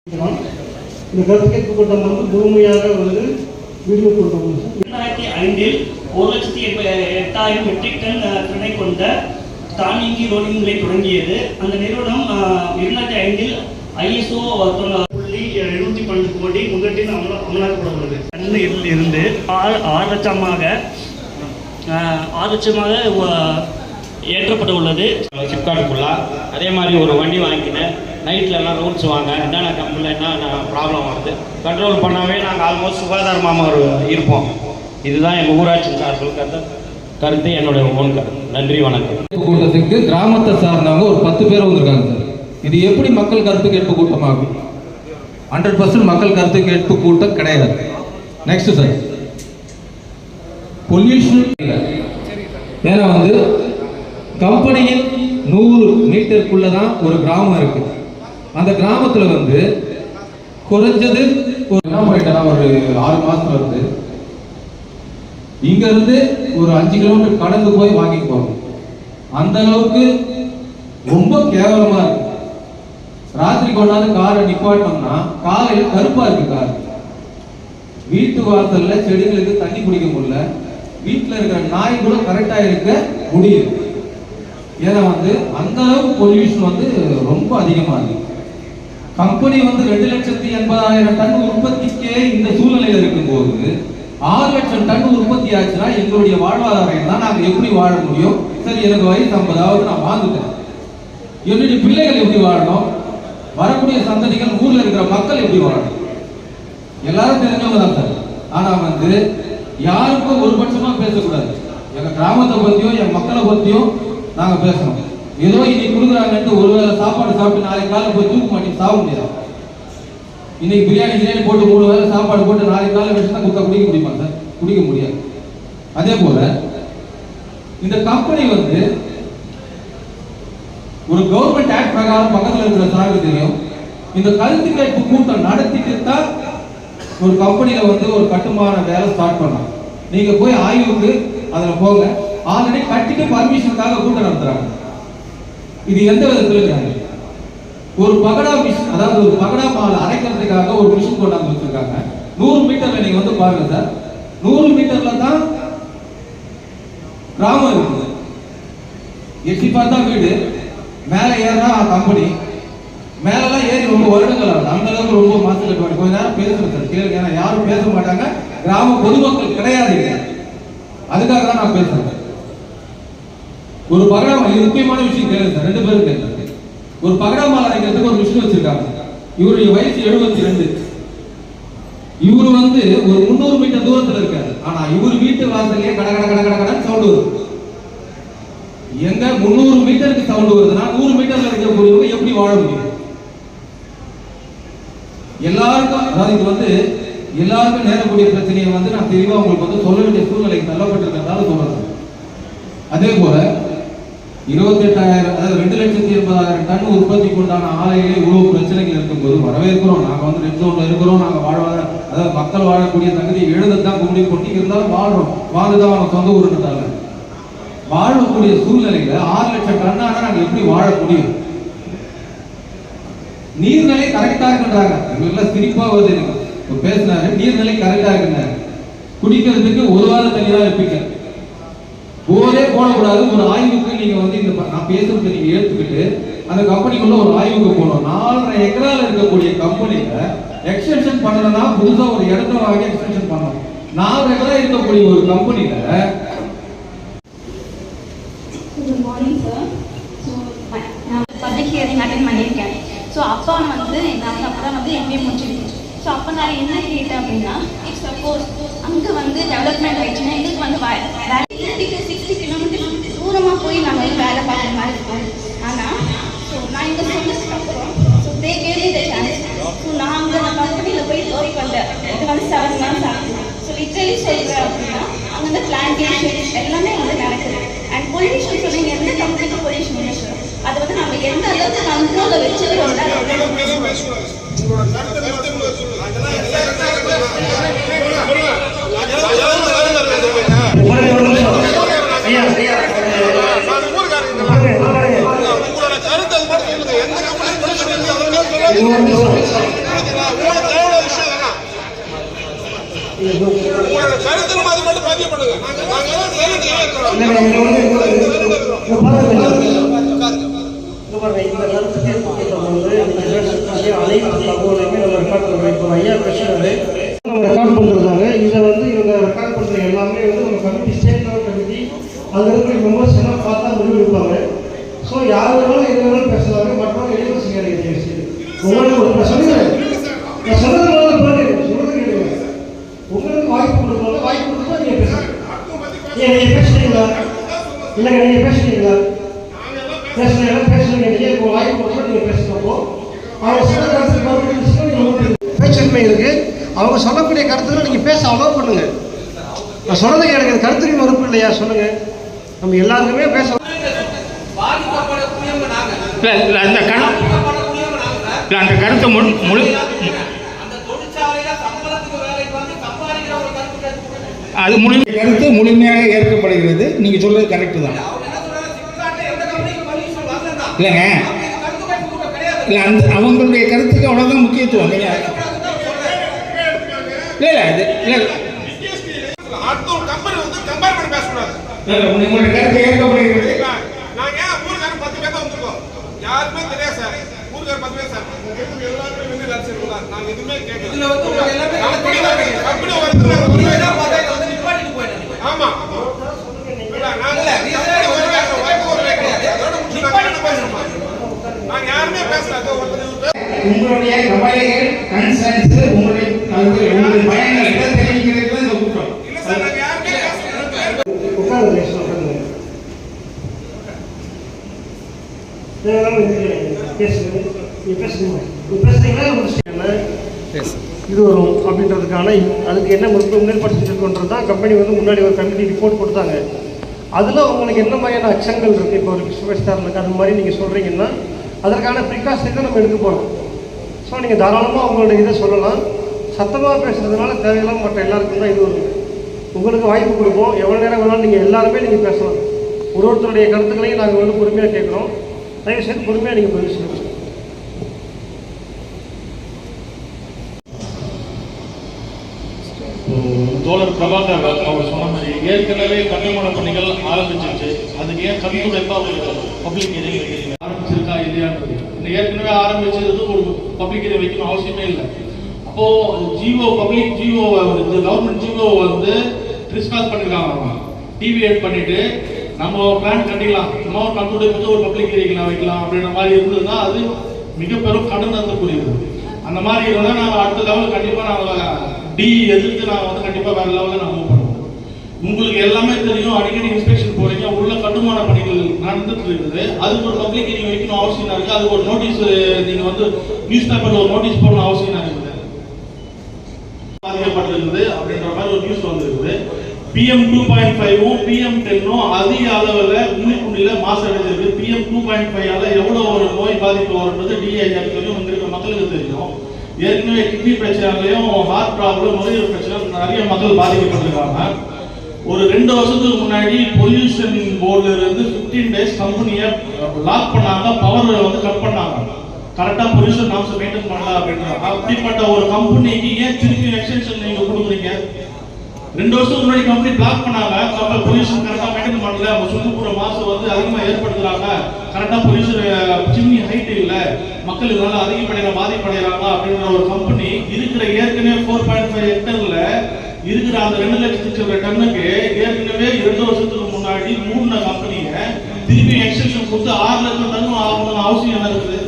இந்த கருத்து கேட்பு கூட்டம் முழுமையாக வீடியோ கூட்டம் 2005 1,08,000 மெட்ரிக் டன் திறனை கொண்ட தானியங்கி ரோலிங் மில்லை தொடங்கியது. அந்த நிறுவனம் 2005 ISO 712 கோடி முதலீட்டில் அமலாக்கப்படப்படுது. தண்ணீரில் இருந்து 6 லட்சமாக ஏற்றப்பட உள்ளது. ஃப்ளிப்கார்ட்டுக்குள்ளே அதே மாதிரி ஒரு வண்டி வாங்கினேன். நைட்லலாம் ரூல்ஸ் வாங்க என்னென்ன கம்பெனியில் என்ன ப்ராப்ளம் வருது கண்ட்ரோல் பண்ணாவே நாங்கள் ஆல்மோஸ்ட் சுகாதாரமாக இருப்போம். இதுதான் எங்கள் ஊராட்சி சார்பில் கருத்து என்னுடைய ஓன் கருத்து. நன்றி, வணக்கம். கூட்டத்துக்கு கிராமத்தை சார்ந்தவங்க ஒரு 10 பேர் வந்திருக்காங்க சார். இது எப்படி மக்கள் கருத்து கேட்பு கூட்டமாகும்? 100% மக்கள் கருத்து கேட்பு கூட்டம் கிடையாது. Next sir, pollution. ஏன்னா கம்பெனியின் 100 மீட்டருக்குள்ள தான் ஒரு கிராமம் இருக்கு. அந்த கிராமத்துல குறைஞ்சது ஒரு 6 மாசத்துல இங்க இருந்து ஒரு 5 கிலோமீட்டர் கடந்து போய் வாங்கிட்டு போவாங்க. அந்த அளவுக்கு ரொம்ப கேவலமா இருக்கு. ராத்திரி கொண்டாந்து காரை நிப்பாட்டோம்னா காலையில் கருப்பா இருக்கு கார். வீட்டு வாசல்ல செடிகளுக்கு தண்ணி குடிக்க முடியல. வீட்டுல இருக்கிற நாய் கூட கரெக்டா இருக்க முடியுது. ஏன்னா அந்த அளவுக்கு பொல்யூஷன் ரொம்ப அதிகமா இருக்கு. கம்பெனி 2,80,000 டன் உற்பத்திக்கே இந்த சூழ்நிலையில இருக்கும் போது 6 லட்சம் டன் உற்பத்தி ஆச்சுன்னா எங்களுடைய வாழ்வாதாரம் தான் நாங்க எப்படி வாழ முடியும்? சரி, எனக்கு வயசு 50, நான் வாழ்ந்துட்டேன். என்னுடைய பிள்ளைகள் எப்படி வாழணும்? வரக்கூடிய சந்ததிகள், ஊர்ல இருக்கிற மக்கள் எப்படி வாழணும்? எல்லாரும் தெரிஞ்சவங்க தான் சார். ஆனா யாருக்கும் ஒரு பட்சமா பேசக்கூடாது. எங்க கிராமத்தை பத்தியும் என் மக்களை பத்தியும் நாங்க பேசணும். ஏதோ இன்னைக்கு கொடுக்குறாங்கன்ட்டு ஒருவேளை சாப்பாடு சாப்பிட்டு நாளைக்கு காலை போய் தூக்க மாட்டேன் சாக முடியாது. இன்னைக்கு பிரியாணி போட்டு 3 வேளை சாப்பாடு போட்டு நாளைக்கு காலை வச்சு தான் குடிக்க முடியுமா சார்? குடிக்க முடியாது. அதே போல இந்த கம்பெனி ஒரு கவர்மெண்ட் ஆக்ட் பிரகாரம் பக்கத்தில் இருக்கிற சாருக்கு தெரியும். இந்த கருத்து கேட்பு கூட்டம் நடத்திட்டு தான் ஒரு கம்பெனியில ஒரு கட்டுமான வேலை ஸ்டார்ட் பண்ணலாம். நீங்க போய் ஆய்வுக்கு அதுல போங்க. ஆல்ரெடி கட்டிட்டு பர்மிஷனுக்காக கூட்டம் நடத்துறாங்க. இது எந்த விதத்துல ஒரு பகடா மிஷின், அதாவது ஒரு பகடா மாலை அரைக்கிறதுக்காக ஒரு மிஷின் கொண்டாந்து வச்சிருக்காங்க. 100 மீட்டர்ல நீங்க பாருங்க சார். 100 மீட்டர்ல தான் கிராமம் இருக்குது. எட்டி பார்த்தா வீடு, மேல ஏறா கம்பெனி. மேலெல்லாம் ஏறி ரொம்ப வருடங்கள் ஆகுது. அந்த அளவுக்கு ரொம்ப மாசம் கட்டுவாங்க. கொஞ்ச நேரம் பேசுறேன் சார், கேளுங்க. ஏன்னா யாரும் பேச மாட்டாங்க, கிராம பொதுமக்கள் கிடையாது. அதுக்காக தான் நான் பேசுறேன். ஒரு பகடா மாலை, முக்கியமான விஷயம் கேளுங்க சார், 2 பேரும் கேட்க. ஒரு பகடா மாலை அரைக்கிறதுக்கு ஒரு மிஷின் வச்சிருக்காங்க. இவருடைய வயசு 72. இவரு ஒரு 300 மீட்டர் தூரத்துல இருக்காரு. ஆனா இவரு வீட்டு வாசல்லே கட கட கட கட கட சவுண்ட் வருது. எங்க 300 மீட்டருக்கு சவுண்ட் வருதுன்னா 100 மீட்டர்ல இருக்கக்கூடியவங்க எப்படி வாழ முடியும்? எல்லாருக்கும், அதாவது எல்லாருக்கும் நேரக்கூடிய பிரச்சனையை நான் தெளிவா உங்களுக்கு சொல்ல வேண்டிய சூழ்நிலைக்கு தள்ளப்பட்டிருக்கிறதால சொல்றேன். அதே போல 28,000, அதாவது 2,80,000 டன் உற்பத்திக்கு உண்டான ஆலையிலே இவ்வளவு பிரச்சனைகள் இருக்கும்போது வரவேற்கிறோம். நாங்க ரெட் ஜோன்ல இருக்கிறோம். நாங்க அதாவது மக்கள் வாழக்கூடிய தகுதியை எழுதத்தான் முடிவு பண்ணி இருந்தாலும் வாழ்ந்துதான் அவங்க சொந்த ஊருன்றதால வாழக்கூடிய சூழ்நிலையில 6 லட்சம் டன்னாக நாங்க எப்படி வாழ முடியும்? நீர்நிலை கரெக்டா இருக்குன்றாங்க. எல்லாம் சிரிப்பா வருது. பேசினாரு, நீர்நிலை கரெக்டா இருக்குங்க. குடிக்கிறதுக்கு ஒரு வாரம் தண்ணி தான் இருப்பீங்க. போரே போடக்கூடாது. ஒரு ஆய்வுக்கு நீங்க இந்த நான் பேசுறது நீங்க எடுத்துக்கிட்டு அந்த கம்பெனிக்குள்ள ஒரு ஆய்வுக்கு போகணும். 4.5 ஏக்கரால இருக்கக்கூடிய கம்பெனில எக்ஸ்டென்ஷன் பண்ணணும்னா புதுசா ஒரு இடத்த வாங்கி எக்ஸ்டென்ஷன் பண்ணணும். 4 ஏக்கரா இருக்கக்கூடிய ஒரு கம்பெனில பப்ளிக் ஹியரிங் அட்டெண்ட் பண்ணியிருக்கேன். ஸோ அப்போ நாங்கள் அப்போ தான் எம்பிஏ முடிச்சிருக்கேன். ஸோ அப்போ நான் என்ன கேட்டேன் அப்படின்னா, இஃப் சப்போஸ் அங்கே டெவலப்மெண்ட் ஆயிடுச்சுன்னா எங்களுக்கு 50 to 60 கிலோமீட்டர் தூரமாக போய் நாங்கள் வேலை பார்க்குற மாதிரி இருக்கும். ஆனால் ஸோ நான் இங்கே சொன்னதுக்கப்புறம் so they gave me the chance. So நான் அங்கே நான் கம்பெனியில் போய் ஒர்க் பண்ணேன். இது 7 months ஆகுது. ஸோ லிட்ரலி சொல்கிறேன் அப்படின்னா அங்கே பிளான்டேஷன்ஸ் எல்லாமே நடக்குது. அண்ட் பொல்யூஷன் சொன்னீங்க, எந்த கம்பெனிக்கு பொல்யூஷன் இல்லை. அதை நம்ம எந்த அளவுக்கு கண்ட்ரோலை வச்சுக்கிறோம்னா கருத்து உங்களுக்கு தேவையான விஷயம் தானே. உங்களோட கருத்து அது மட்டும் பதிவு பண்ணுங்க. நாங்க இந்த கருத்துக்கே அனைத்து தகவலையுமே நம்ம ரெக்கார்ட் பண்ணுறோம். இப்போ ஐயா பேசுறது நம்ம ரெக்கார்ட் பண்ணுறதாங்க. இதை வந்து இவங்க ரெக்கார்ட் பண்ணுற எல்லாமே வந்து நம்ம கமிட்டி ஸ்டேட் லெவல் கமிட்டி அதில் இருக்கிற மெம்பர்ஸ் எல்லாம் பார்த்தா முடிவு எடுப்பாங்க. ஸோ யார் வேணாலும் எது வேணாலும் பேசுவாங்க. மற்றவங்க எதுவும் செய்யாதீங்க. உங்களுக்கு ஒரு சொல்லுங்க, நான் சொல்றது சொல்றது கேளுங்க. உங்களுக்கு வாய்ப்பு கொடுக்கணும், வாய்ப்பு கொடுத்தா நீங்கள் பேசுங்க. நீங்கள் பேசுறீங்களா? இல்லைங்க, நீங்கள் பேசுறீங்களா? பேசுறீங்க. நீங்கள் இப்போ வாய்ப்பு கொடுத்தா நீங்கள் பேசுகிறப்போ அவங்க சொல்ல கருத்து பேச்சுரிமை இருக்கு. அவங்க சொல்லக்கூடிய கருத்துக்களை நீங்கள் பேச அலோவ் பண்ணுங்க. நான் சொல்றது எனக்கு கருத்துரிமை மறுப்பு இல்லையா? சொல்லுங்க. நம்ம எல்லாருக்குமே பேச அந்த கருத்தை அது கருத்து முழுமையாக ஏற்கப்படுகிறது. நீங்க சொல்றது கரெக்டு தான் இல்லைங்க. இல்லை அந்த அவங்களுடைய கருத்துக்கு அவ்வளோதான் முக்கியத்துவம். இல்லை உங்களுடைய கருத்து ஏற்கப்படுகிறது. நாங்க ஏன் ஊருக்காரன் 10 பேர் தான் வந்திருக்கோம். யாருமே தெரியாது சார். ஊருக்காரன் 10 பேர் சார். எல்லாருமே வந்து ரசிகர்கள். நாங்க எதுவுமே கேட்கல. இதுல வந்து எல்லாமே கம்பெனி வந்து நிப்பாட்டிட்டு போயிட்டாங்க. ஆமா. நாங்க யாருமே பேசல. உங்களுடைய கவலைகள், கன்சர்ன்ஸ், உங்களுடைய பயங்கள் எதை தெரிவிக்கிறது இந்த கூட்டம். இல்ல சார், நாங்க யாருமே பேசல. இது வரும் அப்படின்றதுக்கான அதுக்கு என்ன முன்னேற்படுத்திட்டு தான் கம்பெனி வந்து முன்னாடி ஒரு கமிட்டி ரிப்போர்ட் கொடுத்தாங்க. அதில் உங்களுக்கு என்ன மாதிரியான அச்சங்கள் இருக்குது? இப்போ ஒரு கிருஷ்ணஸ்டாரில் அது மாதிரி நீங்கள் சொல்கிறீங்கன்னா அதற்கான ப்ரிகாஷனை தான் நம்ம எடுக்க போகிறோம். ஸோ நீங்கள் தாராளமாக அவங்களுடைய இதை சொல்லலாம். சத்தமாக பேசுகிறதுனால தேவையில்லாம மற்ற எல்லாருக்கும் தான் இது வரும். உங்களுக்கு வாய்ப்பு கொடுப்போம். எவ்வளோ நேரம் வேணாலும் நீங்கள் எல்லாருமே நீங்கள் பேசலாம். ஒருத்தருடைய கருத்துக்களையும் நாங்கள் வந்து பொறுமையாக கேட்குறோம். தயவுசெய்து பொறுமையாக நீங்கள் பதில் சொல்லுங்கள். தோழர் பிரபாகர் அவர் சொன்ன மாதிரி ஏற்கனவே கட்டுமான பணிகள் ஆரம்பிச்சிருச்சு. அதுக்கு ஏன் கண்துடைப்பா பப்ளிக் ஏரியா வைக்கிறீங்க? ஆரம்பிச்சிருக்கா இல்லையான்றது ஏற்கனவே ஆரம்பிச்சது ஒரு பப்ளிக் ஏரியா வைக்கணும் அவசியமே இல்லை. அப்போ GO public GO government GO வந்து டிஸ்கஸ் பண்ணிருக்காங்க. டிவியேட் பண்ணிட்டு நம்ம பிளான் கட்டிக்கலாம், சும்மா ஒரு கண்துடைப்பு ஒரு பப்ளிக் ஏரியா வைக்கலாம் அப்படின்ற மாதிரி இருந்ததுன்னா அது மிக பெரும் கடன் தரக்கூடியது. அந்த மாதிரி இருந்தால் நாங்கள் அடுத்த லெவல் கண்டிப்பாக நாங்கள் டி எதிர்த்து நாங்கள் வந்து கண்டிப்பாக வேறு லெவலில் நாங்கள் மூவ் பண்ணுவோம். உங்களுக்கு எல்லாமே தெரியும், அடிக்கடி இன்ஸ்பெக்ஷன் போறீங்க, உள்ள கட்டுமான பணிகள் நடந்துட்டு இருக்குது. அதுக்கு ஒரு பப்ளிக் ஹியரிங் வைக்கணும் அவசியம் இருக்குது. அதுக்கு ஒரு நோட்டீஸ் நீங்கள் வந்து நியூஸ் பேப்பரில் ஒரு நோட்டீஸ் போடணும் அவசியம் இருக்குது. பாதிக்கப்பட்டிருக்குது அப்படின்ற மாதிரி ஒரு நியூஸ் வந்துருக்குது. PM 2.5ம் PM 10ம் அதிக அளவில் முன்னிக்குண்டியில் மாசடைஞ்சிருக்கு. PM 2.5ஆல எவ்வளோ ஒரு நோய் பாதிப்பு வருன்றது DIR தெரியும், இங்கிருக்க மக்களுக்கு தெரியும். ஏற்கனவே கிட்னி பிரச்சனைகளையும் ஹார்ட் ப்ராப்ளம் நுரையீரல் பிரச்சனை நிறைய மக்கள் பாதிக்கப்பட்டிருக்காங்க. ஒரு 2 வருஷத்துக்கு முன்னாடி பொல்யூஷன் போர்டுல இருந்து 15 டேஸ் கம்பெனியை லாக் பண்ணாங்க, பவர் வந்து கட் பண்ணாங்க. கரெக்டாக பொல்யூஷன் நாம்ஸ் மெயின்டைன் பண்ணலாம் அப்படின்றாங்க. அப்படிப்பட்ட ஒரு கம்பெனிக்கு ஏன் திருப்பி எக்ஸ்டென்ஷன் நீங்க கொடுக்குறீங்க? 2 வருஷத்துக்கு முன்னாடி கம்பெனி பிளாக் பண்ணாங்க, பொல்யூஷன் கரெக்டாக மெயின்டைன் பண்ணல, அவங்க சுற்றுப்புற மாசு வந்து அதிகமாக ஏற்படுத்துறாங்க, கரெக்டாக பொல்யூஷன் சிம்னி ஹைட் இல்லை, மக்கள் இதனால அதிகப்படையில பாதிப்படைகிறாங்க அப்படின்ற ஒரு கம்பெனி இருக்கிற ஏற்கனவே 4.5 ஹெக்டர்ல இருக்கிற அந்த 2 லட்சத்து டன்னுக்கு ஏற்கனவே 2 வருஷத்துக்கு முன்னாடி மூணு கம்பெனியை திருப்பி எக்ஸ்டென்ஷன் கொடுத்து 6 லட்சம் டன் ஆகணும்னு அவசியம் என்ன இருக்குது?